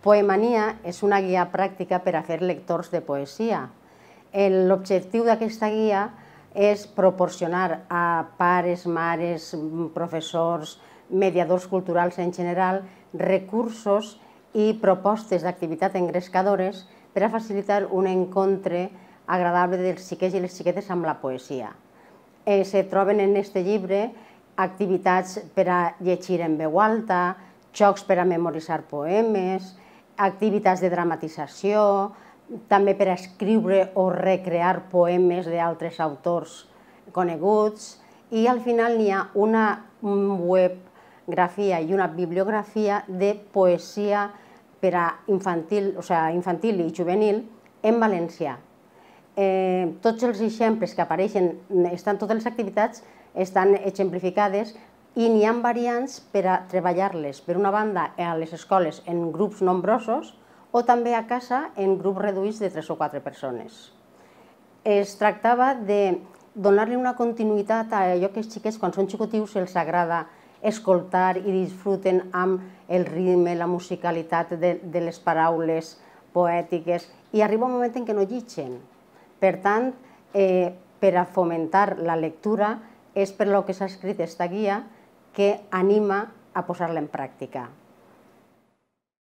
Poemania és una guia pràctica per a fer lectors de poesia. L'objectiu d'aquesta guia és proporcionar a pares, mares, professors, mediadors culturals en general, recursos i propostes d'activitat engrescadores per a facilitar un encontre agradable dels xiquets i les xiquetes amb la poesia. Se troben en aquest llibre activitats per a llegir en veu alta, jocs per a memoritzar poemes, activitats de dramatització, també per a escriure o recrear poemes d'altres autors coneguts, i al final n'hi ha una webgrafia i una bibliografia de poesia per a infantil i juvenil en valencià. Tots els exemples que apareixen, totes les activitats estan exemplificades i n'hi ha variants per a treballar-les, per una banda, a les escoles en grups nombrosos o també a casa en grups reduïts de 3 o 4 persones. Es tractava de donar-li una continuïtat a allò que els xiquets, quan són xicotils, els agrada escoltar i disfruten amb el ritme, la musicalitat de les paraules poètiques, i arriba un moment en què no llitgen. Per tant, per a fomentar la lectura és per lo que s'ha escrit aquesta guia, que anima a posar-la en pràctica.